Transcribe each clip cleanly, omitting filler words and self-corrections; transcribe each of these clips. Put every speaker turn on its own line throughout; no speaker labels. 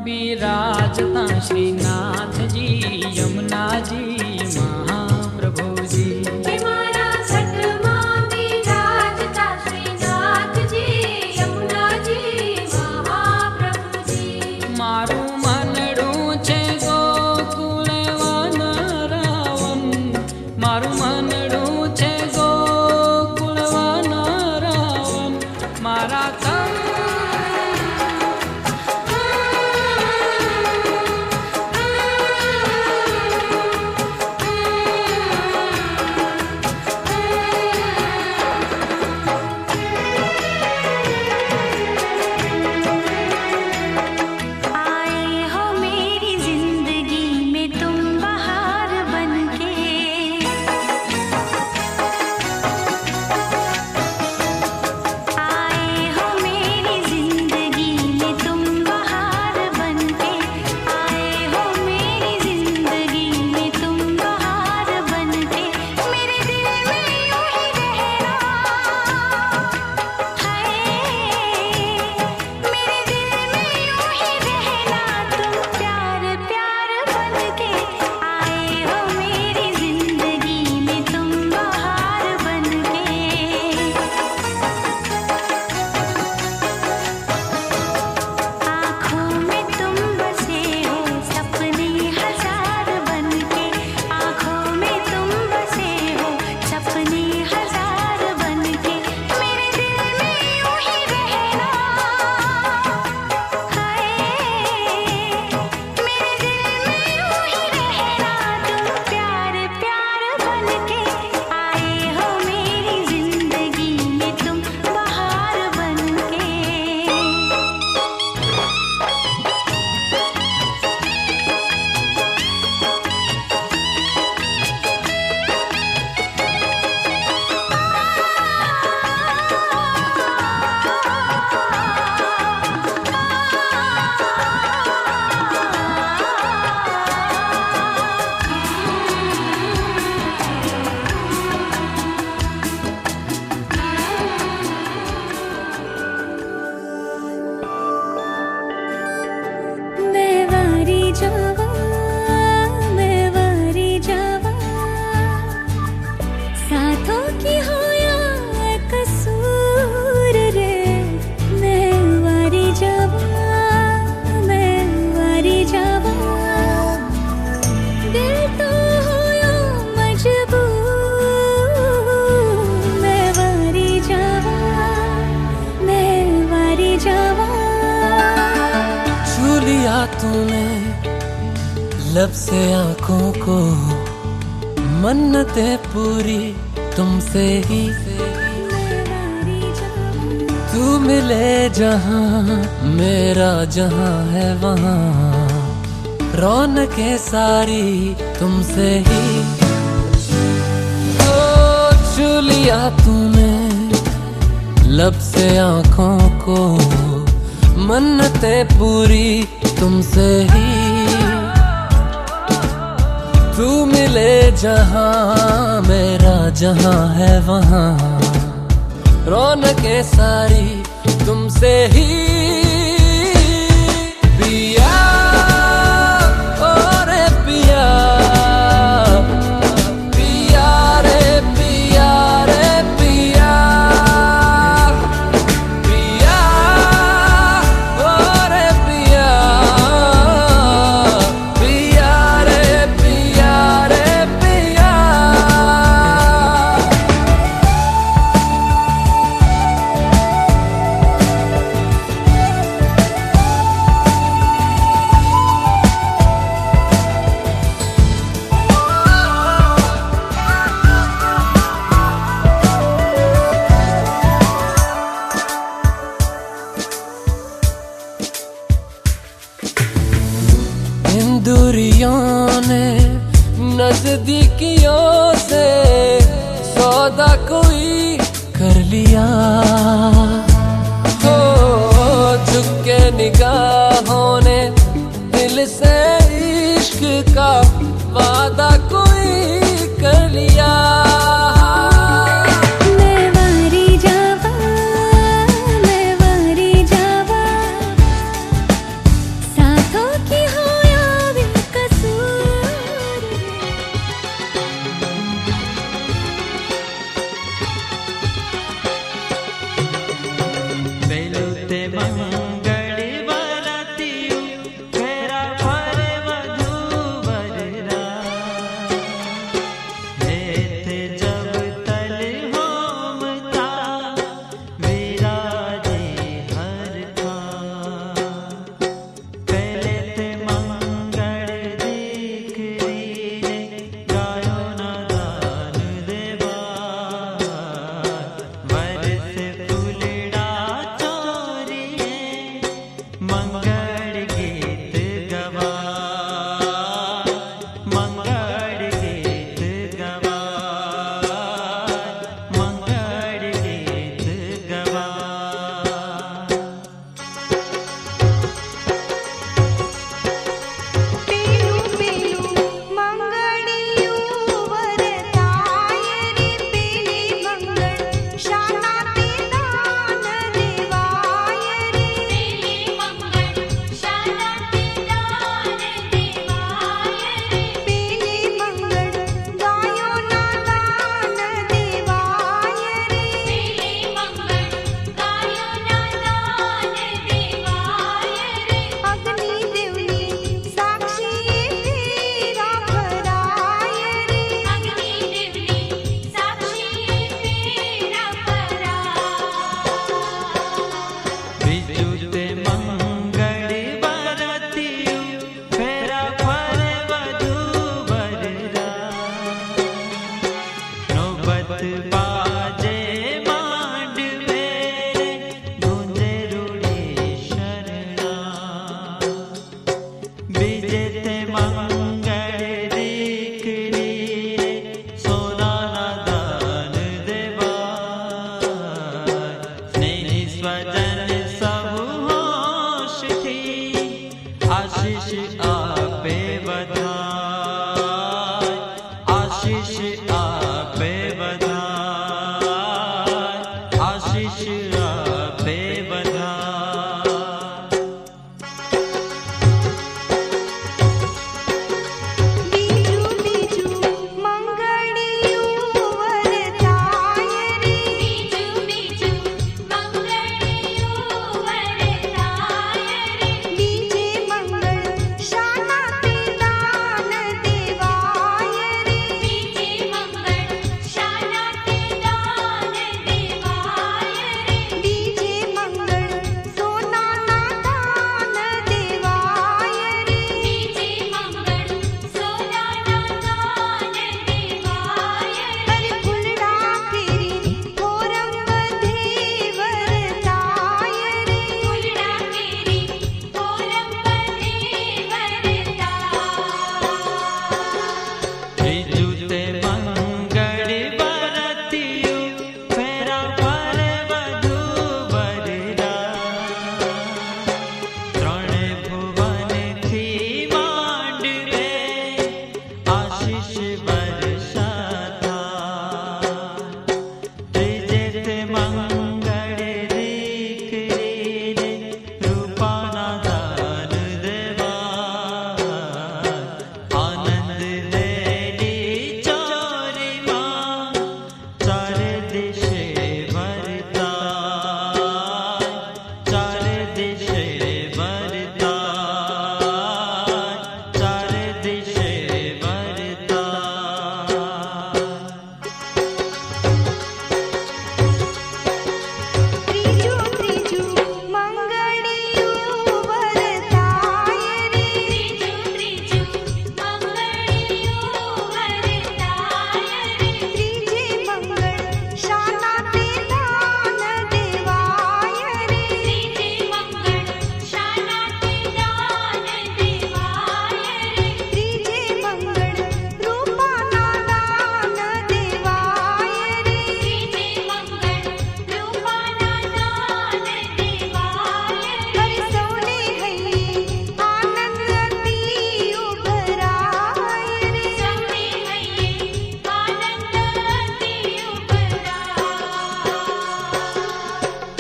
बिराजता श्रीनाथ जी यमुना जी महाप्रभु जी।
मारा घटमा बिराजता श्रीनाथ जी यमुना जी महाप्रभु जी।
मारू मनडू छे गोकुल वन रावण, मारू मनडू छे गोकुल वन रावण, मारा
तूने लब से आंखों को, मन्नतें पूरी तुमसे ही। तू मिले जहां मेरा जहां है वहां, रौनकें सारी तुमसे ही। ओ छू लिया तूने लब से आंखों को, मन्नतें पूरी तुमसे ही। तू मिले जहां मेरा जहां है वहां, रौनकें सारी तुमसे ही। पिया ओ रे पिया, पिया रे पिया रे पिया, पिया ओ रे पिया, पिया रे पिया रे पिया। इन दूरियों ने नजदीकियों से सौदा कोई कर लिया। हो झुक के निगाहों ने दिल से इश्क का वादा कोई कर लिया।
साथों
મંગળ દીકરી રે સોનાના દાન દેવાય સ્નેહી સ્વજન સૌ હોશથી આશીષ આપે બધાય આશીષ આપે બધાય આશીષ આપે બધાય
બીજું બીજું મંગળિયું વરતાય રે બીજું બીજું મંગળિયું વરતાય રે બીજે મંગળ શાના દાન દેવાય રે બીજે મંગળ શાના દાન દેવાય રે બીજે મંગળ સોનાના દાન દેવાય રે બીજે મંગળ સોનાના દાન દેવાય અરે ફૂલડા કેરી ફોરમ બધે વરતાય રે ફૂલડા કેરી ફોરમ બધે વરતાય
ત્રીજું તે મંગળ બરતિયું ફેરા પર વધુ બરરા ત્રણે ભુવનથી માંડવે આશીષ વર્ષાતા ત્રીજે તે મંગળ દીકરી રે રૂપાના દાન દેવાય આનંદ લેડી ચોરીમાં ચારે દિશે વરતાય ચારે દિશે વરતાય ચારે દિશે વરતાય
ત્રીજું ત્રીજું મંગળિયું વરતાય રે ત્રીજું ત્રીજું મંગળિયું વરતાય રે ત્રીજે મંગળ શાના દાન દેવાય રે ત્રીજે મંગળ શાના દાન દેવાય રે ત્રીજે મંગળ રૂપાના દાન દેવાય રે ત્રીજે મંગળ રૂપાના દાન દેવાય હરિ સૌને હૈયે આનંદ અતિ ઉભરાય રે સૌને હૈયે આનંદ અતિ ઉભરાય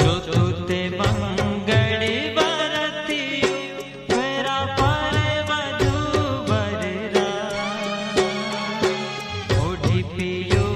ચોથું તે મંગળ બરતિયું ફેરા પર વધુ બરરા ઓઢી પિયો